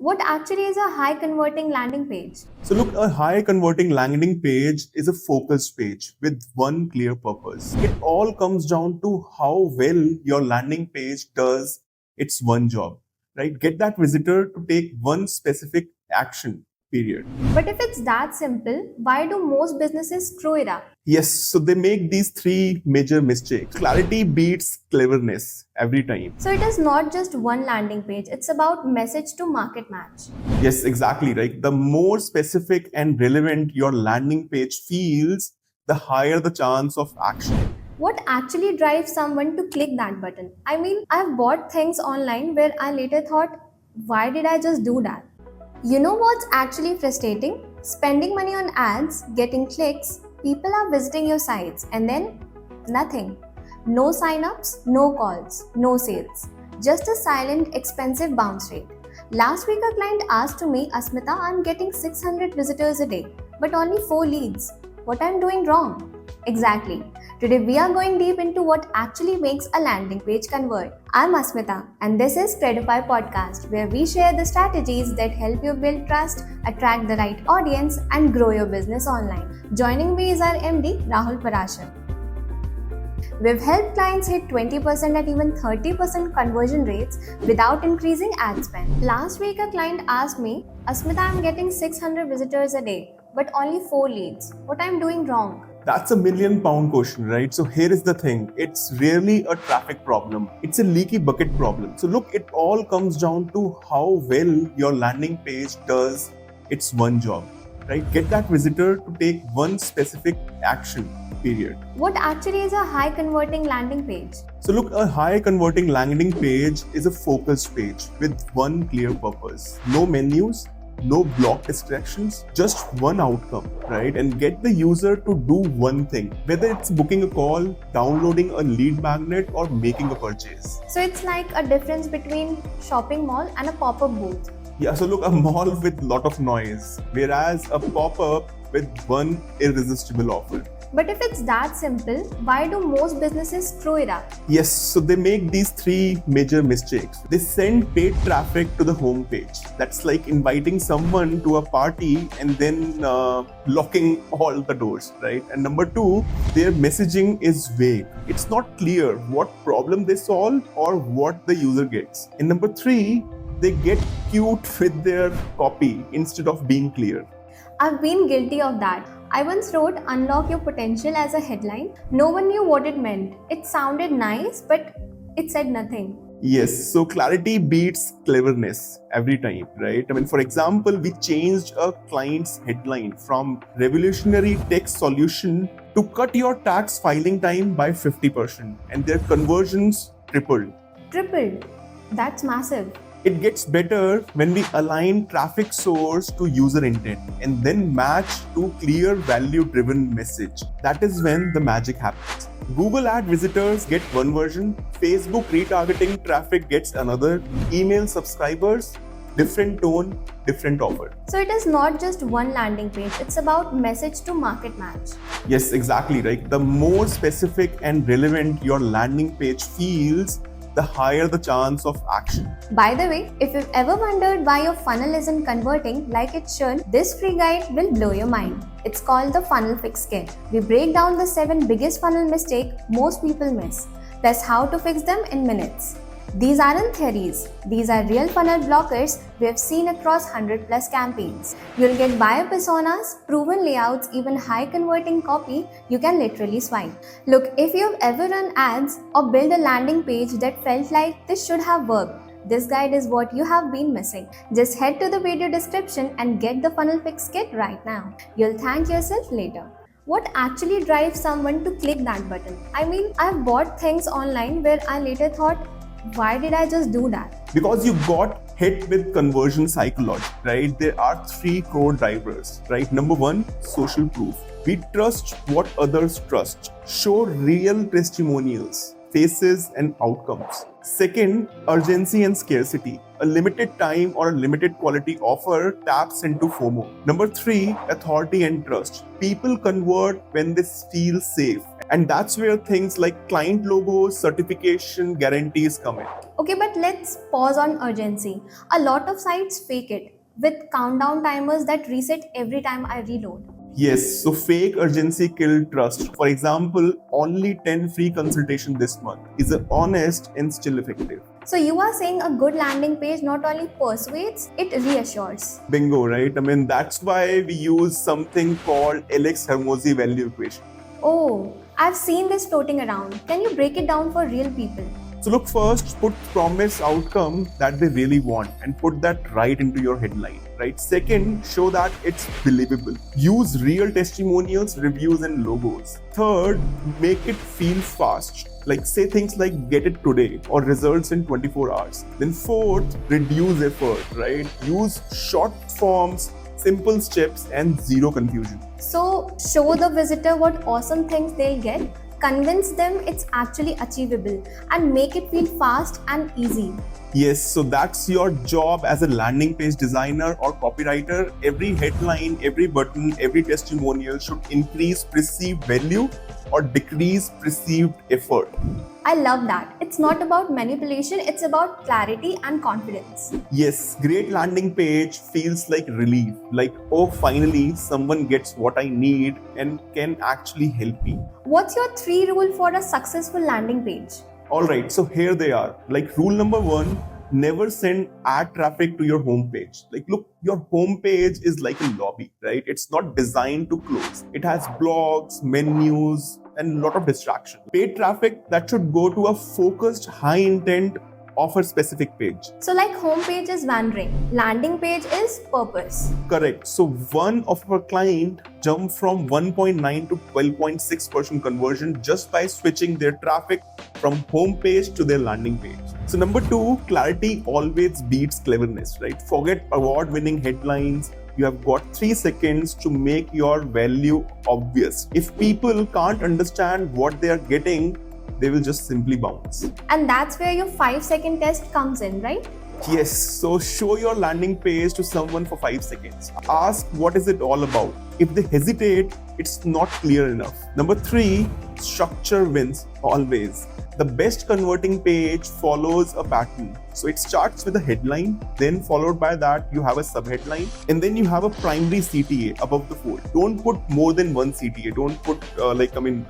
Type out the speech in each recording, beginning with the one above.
What actually is a high converting landing page? So look, a high converting landing page is a focused page with one clear purpose. It all comes down to how well your landing page does its one job, right? Get that visitor to take one specific action, period. But if it's that simple, why do most businesses screw it up? Yes, so they make these three major mistakes. Clarity beats cleverness every time. So it is not just one landing page, it's about message to market match. Yes, exactly, right? The more specific and relevant your landing page feels, the higher the chance of action. What actually drives someone to click that button? I mean, I've bought things online where I later thought, why did I just do that? You know what's actually frustrating? Spending money on ads, getting clicks, people are visiting your sites, and then nothing. No sign-ups, no calls, no sales. Just a silent, expensive bounce rate. Last week a client asked to me, Asmita, I'm getting 600 visitors a day, but only 4 leads. What I'm doing wrong? Exactly. Today we are going deep into what actually makes a landing page convert. I'm Asmita and this is Credify Podcast, where we share the strategies that help you build trust, attract the right audience and grow your business online. Joining me is our MD Rahul Parashar. We've helped clients hit 20% and even 30% conversion rates without increasing ad spend. Last week a client asked me, Asmita, I'm getting 600 visitors a day, but only 4 leads. What I'm doing wrong? That's £1 million question, right? So here is the thing. It's really a traffic problem. It's a leaky bucket problem. So look, it all comes down to how well your landing page does its one job, right? Get that visitor to take one specific action, period. What actually is a high converting landing page? So look, a high converting landing page is a focused page with one clear purpose. No menus, no block distractions, just one outcome, right? And get the user to do one thing, whether it's booking a call, downloading a lead magnet, or making a purchase. So it's like a difference between shopping mall and a pop-up booth. Yeah, so look, a mall with lot of noise, whereas a pop-up with one irresistible offer. But if it's that simple, why do most businesses screw it up? Yes, so they make these three major mistakes. They send paid traffic to the homepage. That's like inviting someone to a party and then locking all the doors, right? And number two, their messaging is vague. It's not clear what problem they solve or what the user gets. And number three, they get cute with their copy instead of being clear. I've been guilty of that. I once wrote unlock your potential as a headline. No one knew what it meant. It sounded nice, but it said nothing. Yes, so clarity beats cleverness every time, right? I mean, for example, we changed a client's headline from revolutionary tax solution to cut your tax filing time by 50%, and their conversions tripled. Tripled. That's massive. It gets better when we align traffic source to user intent and then match to clear value-driven message. That is when the magic happens. Google ad visitors get one version, Facebook retargeting traffic gets another, email subscribers, different tone, different offer. So it is not just one landing page, it's about message to market match. Yes, exactly, right? The more specific and relevant your landing page feels, the higher the chance of action. By the way, if you've ever wondered why your funnel isn't converting like it should, this free guide will blow your mind. It's called the Funnel Fix Kit. We break down the 7 biggest funnel mistakes most people miss, plus how to fix them in minutes. These aren't theories. These are real funnel blockers we have seen across 100+ campaigns. You'll get buyer personas, proven layouts, even high converting copy you can literally swipe. Look, if you've ever run ads or built a landing page that felt like this should have worked, this guide is what you have been missing. Just head to the video description and get the Funnel Fix Kit right now. You'll thank yourself later. What actually drives someone to click that button? I mean, I've bought things online where I later thought, why did I just do that? Because you got hit with conversion psychology, right? There are 3 core drivers, right? Number 1, social proof. We trust what others trust. Show real testimonials, faces and outcomes. Second, urgency and scarcity. A limited time or a limited quality offer taps into FOMO. Number 3, authority and trust. People convert when they feel safe. And that's where things like client logos, certification, guarantees come in. Okay, but let's pause on urgency. A lot of sites fake it with countdown timers that reset every time I reload. Yes, so fake urgency killed trust. For example, only 10 free consultation this month is honest and still effective. So you are saying a good landing page not only persuades, it reassures. Bingo, right? I mean, that's why we use something called Alex Hermosi value equation. Oh, I've seen this floating around. Can you break it down for real people? So look, first put promise outcome that they really want and put that right into your headline, right? Second, show that it's believable. Use real testimonials, reviews and logos. Third, make it feel fast. Like say things like get it today or results in 24 hours. Then fourth, reduce effort, right? Use short forms, simple steps and zero confusion. So show the visitor what awesome things they'll get, convince them it's actually achievable, and make it feel fast and easy. Yes, so that's your job as a landing page designer or copywriter. Every headline, every button, every testimonial should increase perceived value or decrease perceived effort. I love that. It's not about manipulation, it's about clarity and confidence. Yes, great landing page feels like relief. Like, oh, finally, someone gets what I need and can actually help me. What's your 3 rule for a successful landing page? Alright, so here they are. Like rule number 1, never send ad traffic to your homepage. Like look, your homepage is like a lobby, right? It's not designed to close. It has blogs, menus, and a lot of distraction. Paid traffic that should go to a focused, high intent offer specific page. So like homepage is wandering, landing page is purpose. Correct. So one of our client jumped from 1.9 to 12.6% conversion just by switching their traffic from homepage to their landing page. So number 2, clarity always beats cleverness, right? Forget award-winning headlines. You have got 3 seconds to make your value obvious. If people can't understand what they are getting, they will just simply bounce. And that's where your 5-second test comes in, right? Yes, so show your landing page to someone for 5 seconds. Ask what is it all about. If they hesitate, it's not clear enough. Number 3, structure wins always. The best converting page follows a pattern. So it starts with a headline, then followed by that you have a subheadline, and then you have a primary CTA above the fold. Don't put more than one CTA. Don't put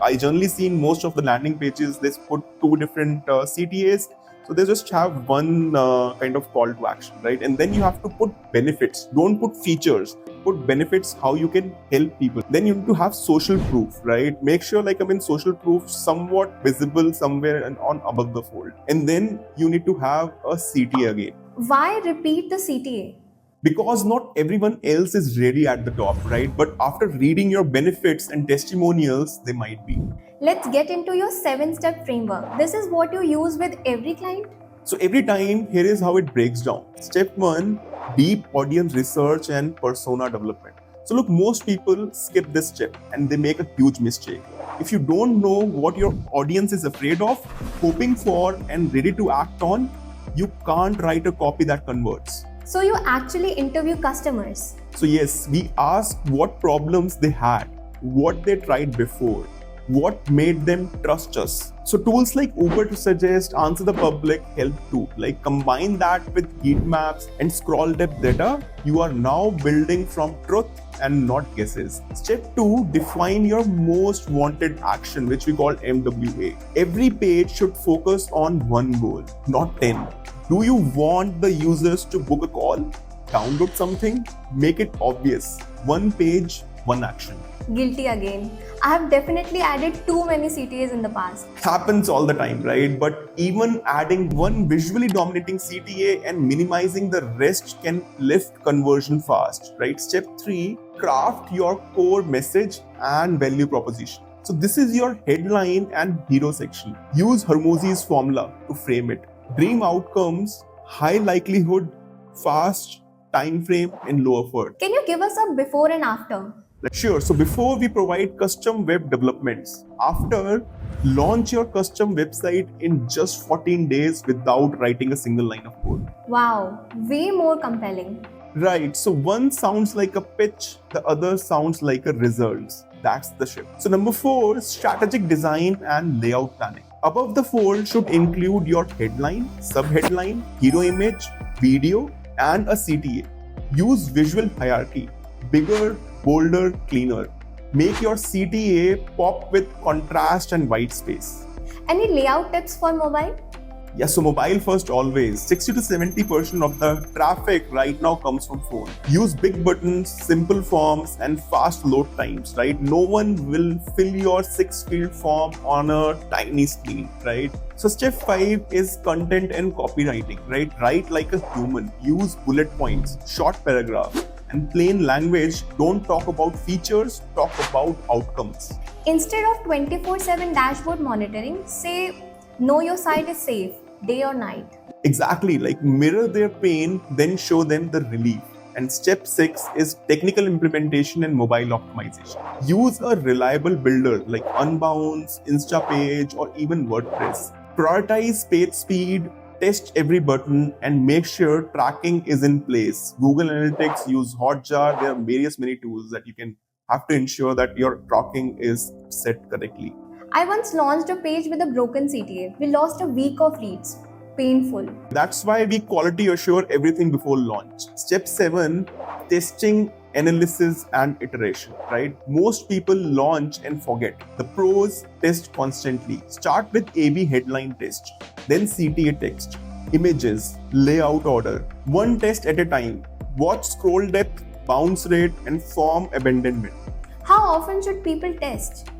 I generally seen most of the landing pages, they put 2 different CTAs. So they just have one kind of call to action, right? And then you have to put benefits. Don't put features. Put benefits, how you can help people. Then you need to have social proof, right? Make sure social proof somewhat visible somewhere and on above the fold. And then you need to have a CTA again. Why repeat the CTA? Because not everyone else is ready at the top, right? But after reading your benefits and testimonials, they might be. Let's get into your 7-step framework. This is what you use with every client? So every time, here is how it breaks down. Step 1, deep audience research and persona development. So look, most people skip this step and they make a huge mistake. If you don't know what your audience is afraid of, hoping for and ready to act on, you can't write a copy that converts. So you actually interview customers. So yes, we ask what problems they had, what they tried before, what made them trust us. So tools like Uber to suggest, answer the public help too. Like combine that with heat maps and scroll depth data, you are now building from truth and not guesses. Step 2, define your most wanted action, which we call MWA. Every page should focus on one goal, not 10. Do you want the users to book a call, download something? Make it obvious. One page, one action. Guilty again. I have definitely added too many CTAs in the past. Happens all the time, right? But even adding one visually dominating CTA and minimizing the rest can lift conversion fast, right? Step 3, craft your core message and value proposition. So this is your headline and hero section. Use Hermosi's formula to frame it. Dream outcomes, high likelihood, fast, time frame, and low effort. Can you give us a before and after? Sure. So before we provide custom web developments, after launch your custom website in just 14 days without writing a single line of code. Wow, way more compelling. Right. So one sounds like a pitch, the other sounds like a results. That's the shift. So number 4, strategic design and layout planning. Above the fold should include your headline, sub-headline, hero image, video, and a CTA. Use visual hierarchy. Bigger, bolder, cleaner. Make your CTA pop with contrast and white space. Any layout tips for mobile? Yeah, so mobile first always. 60 to 70% of the traffic right now comes from phone. Use big buttons, simple forms, and fast load times, right? No one will fill your 6-field form on a tiny screen, right? So step 5 is content and copywriting, right? Write like a human. Use bullet points, short paragraph, and plain language. Don't talk about features, talk about outcomes. Instead of 24/7 dashboard monitoring, say, know your site is safe, day or night. Exactly, like mirror their pain, then show them the relief. And step 6 is technical implementation and mobile optimization. Use a reliable builder like Unbounce, Instapage, or even WordPress. Prioritize page speed, test every button, and make sure tracking is in place. Google Analytics, use Hotjar. There are many tools that you can have to ensure that your tracking is set correctly. I once launched a page with a broken CTA. We lost a week of leads. Painful. That's why we quality assure everything before launch. Step 7, testing, analysis, and iteration, right? Most people launch and forget. The pros test constantly. Start with AB headline test, then CTA text, images, layout order. One test at a time. Watch scroll depth, bounce rate, and form abandonment. How often should people test?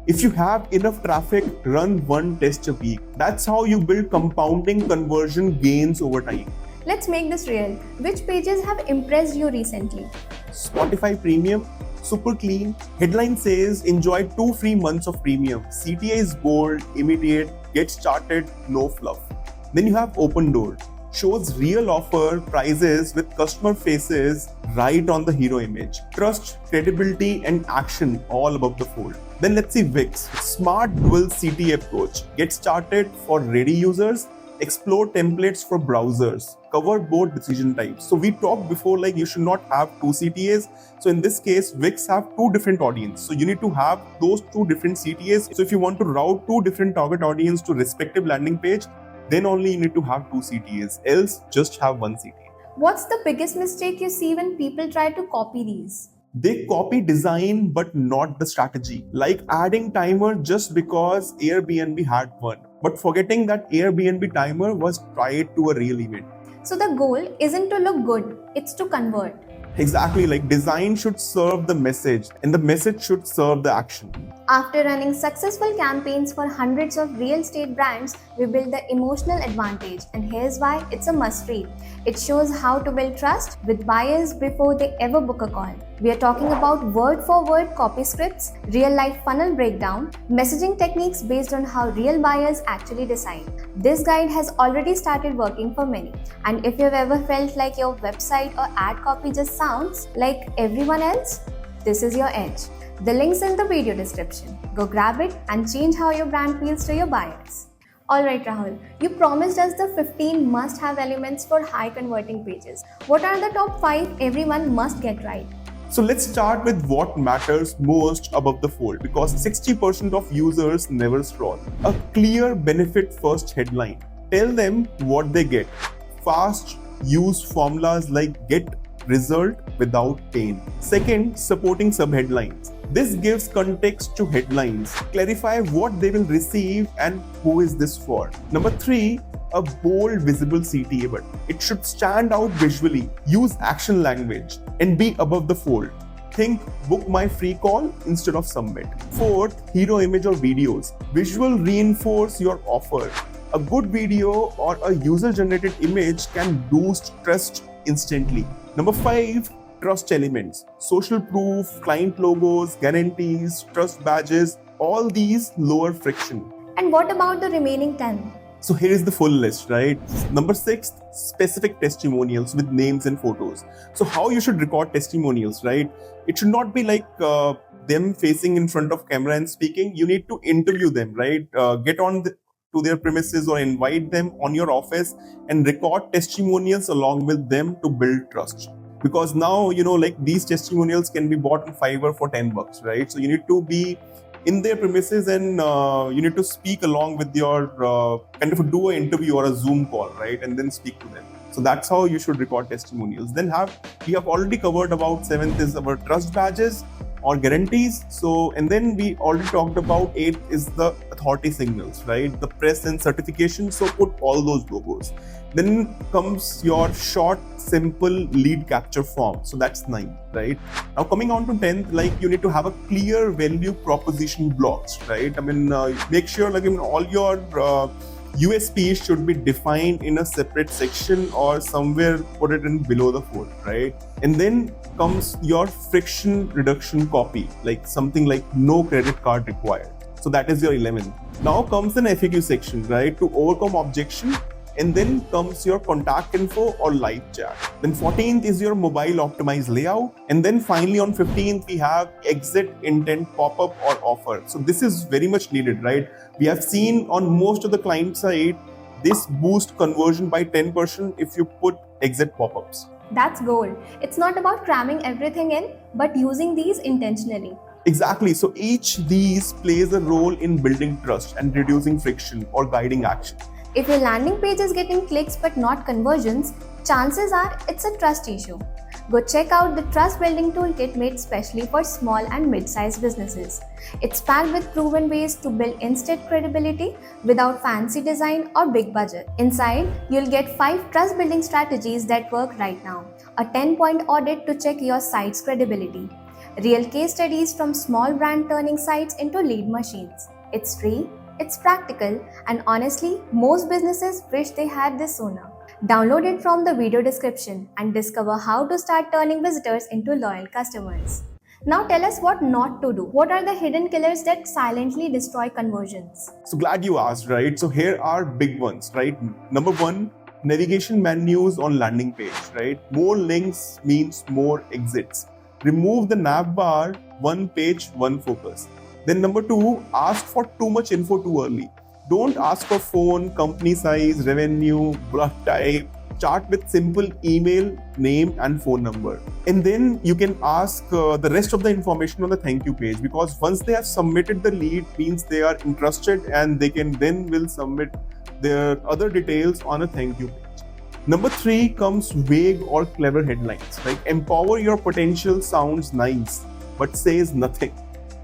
If you have enough traffic, run one test a week. That's how you build compounding conversion gains over time. Let's make this real. Which pages have impressed you recently? Spotify Premium, super clean. Headline says, enjoy 2 free months of premium. CTA is bold, immediate, get started, no fluff. Then you have Open Door. Shows real offer prices with customer faces right on the hero image. Trust, credibility, and action all above the fold. Then let's see Wix. Smart dual CTA approach. Get started for ready users. Explore templates for browsers. Cover both decision types. So we talked before, like you should not have 2 CTAs. So in this case, Wix have 2 different audience. So you need to have those 2 different CTAs. So if you want to route 2 different target audience to respective landing page, then only you need to have 2 CTAs, else just have 1 CTA. What's the biggest mistake you see when people try to copy these? They copy design but not the strategy, like adding timer just because Airbnb had one, but forgetting that Airbnb timer was tied to a real event. So the goal isn't to look good, it's to convert. Exactly, like design should serve the message and the message should serve the action. After running successful campaigns for hundreds of real estate brands, we built the emotional advantage, and here's why it's a must-read. It shows how to build trust with buyers before they ever book a call. We are talking about word-for-word copy scripts, real-life funnel breakdown, messaging techniques based on how real buyers actually decide. This guide has already started working for many, and if you've ever felt like your website or ad copy just sounds like everyone else, this is your edge. The link's in the video description. Go grab it and change how your brand feels to your buyers. Alright Rahul, you promised us the 15 must-have elements for high-converting pages. What are the top 5 everyone must get right? So let's start with what matters most above the fold, because 60% of users never scroll. A clear benefit first headline. Tell them what they get. Fast, use formulas like get result without pain. Second, supporting subheadlines. This gives context to headlines. Clarify what they will receive and who is this for. Number 3, a bold, visible CTA button. It should stand out visually. Use action language and be above the fold. Think book my free call instead of submit. Fourth, hero image or videos. Visual reinforce your offer. A good video or a user-generated image can boost trust instantly. Number 5, trust elements. Social proof, client logos, guarantees, trust badges, all these lower friction. And what about the remaining 10? So here is the full list, right? Number 6, specific testimonials with names and photos. So how you should record testimonials, right? It should not be like them facing in front of camera and speaking. You need to interview them, right? Get on to their premises or invite them on your office and record testimonials along with them to build trust. because now, like these testimonials can be bought on Fiverr for $10, right? So you need to be in their premises, and you need to speak along with your kind of do an interview or a Zoom call, right? And then speak to them. So that's how you should record testimonials. Then we have already covered about 7th is our trust badges or guarantees. So, and then we already talked about 8th is the authority signals, right? The press and certification. So put all those logos. Then comes your short, simple lead capture form. So that's 9, right? Now coming on to 10th, like you need to have a clear value proposition blocks, right? I mean, make sure like all your USPs should be defined in a separate section or somewhere, put it in below the fold, right? And then comes your friction reduction copy, like something like no credit card required. So that is your 11th. Now comes an FAQ section, right? To overcome objection. And then comes your contact info or live chat. Then 14th is your mobile optimized layout. And then finally on 15th, we have exit intent pop-up or offer. So this is very much needed, right? We have seen on most of the client side, this boost conversion by 10% if you put exit pop-ups. That's gold. It's not about cramming everything in, but using these intentionally. Exactly. So each these plays a role in building trust and reducing friction or guiding action. If your landing page is getting clicks but not conversions, chances are it's a trust issue. Go check out the Trust Building Toolkit made specially for small and mid-sized businesses. It's packed with proven ways to build instant credibility without fancy design or big budget. Inside, you'll get 5 trust building strategies that work right now, a 10-point audit to check your site's credibility, real case studies from small brand turning sites into lead machines. It's free. It's practical, and honestly, most businesses wish they had this sooner. Download it from the video description and discover how to start turning visitors into loyal customers. Now tell us what not to do. What are the hidden killers that silently destroy conversions? So glad you asked, right? So here are big ones, right? Number 1, navigation menus on landing page, right? More links means more exits. Remove the nav bar, one page, one focus. Then number 2, ask for too much info too early. Don't ask for phone, company size, revenue, blood type. Start with simple email, name and phone number. And then you can ask the rest of the information on the thank you page, because once they have submitted the lead means they are interested, and they can then will submit their other details on a thank you page. Number 3 comes vague or clever headlines. Like empower your potential sounds nice but says nothing.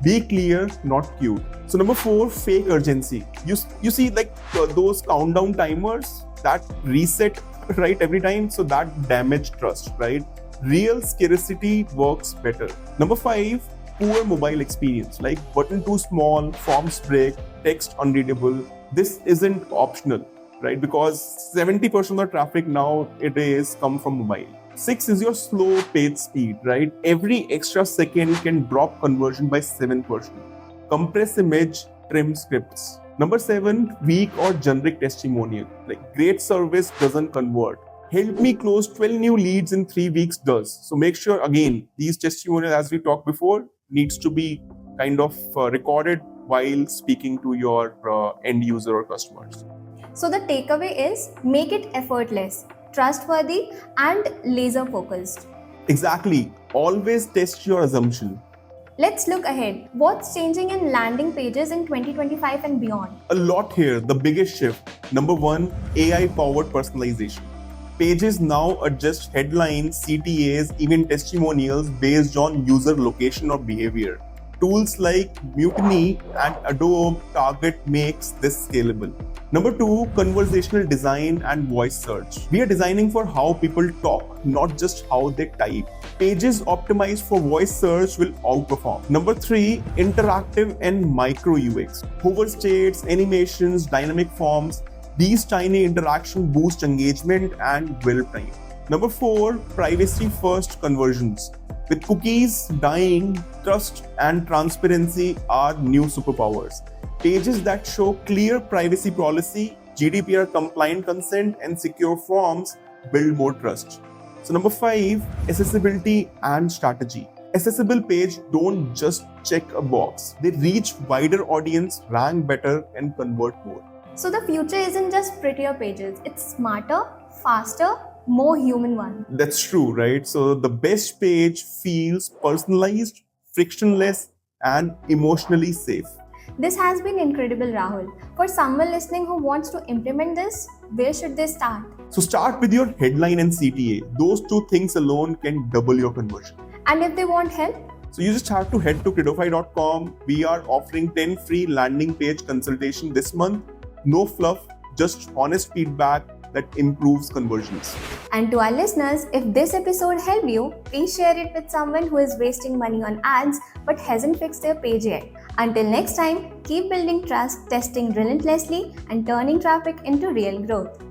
Be clear, not cute. So number 4, fake urgency. You see like those countdown timers that reset right every time, so that damage trust, right? Real scarcity works better. Number 5, poor mobile experience, like button too small, forms break, text unreadable. This isn't optional, right? Because 70% of the traffic nowadays come from mobile. 6 is your slow page speed, right? Every extra second can drop conversion by 7%. Compress image, trim scripts. Number 7, weak or generic testimonial. Like great service doesn't convert. Help me close 12 new leads in 3 weeks does. So make sure, again, these testimonials, as we talked before, needs to be kind of recorded while speaking to your end user or customers. So the takeaway is make it effortless, trustworthy and laser focused. Exactly. Always test your assumption. Let's look ahead. What's changing in landing pages in 2025 and beyond? A lot here. The biggest shift. Number 1, AI-powered personalization. Pages now adjust headlines, CTAs, even testimonials based on user location or behavior. Tools like Mutiny and Adobe Target makes this scalable. Number 2, conversational design and voice search. We are designing for how people talk, not just how they type. Pages optimized for voice search will outperform. Number 3, interactive and micro UX. Hover states, animations, dynamic forms. These tiny interactions boost engagement and dwell time. Number 4, privacy first conversions. With cookies dying, trust and transparency are new superpowers. Pages that show clear privacy policy, GDPR compliant consent and secure forms build more trust. So number 5, accessibility and strategy. Accessible page don't just check a box. They reach wider audience, rank better and convert more. So the future isn't just prettier pages, it's smarter, faster more human one. That's true, right? So the best page feels personalized, frictionless, and emotionally safe. This has been incredible, Rahul. For someone listening who wants to implement this, where should they start? So start with your headline and CTA. Those two things alone can double your conversion. And if they want help? So you just have to head to credofy.com. We are offering 10 free landing page consultation this month. No fluff, just honest feedback that improves conversions. And to our listeners, if this episode helped you, please share it with someone who is wasting money on ads but hasn't fixed their page yet. Until next time, keep building trust, testing relentlessly, and turning traffic into real growth.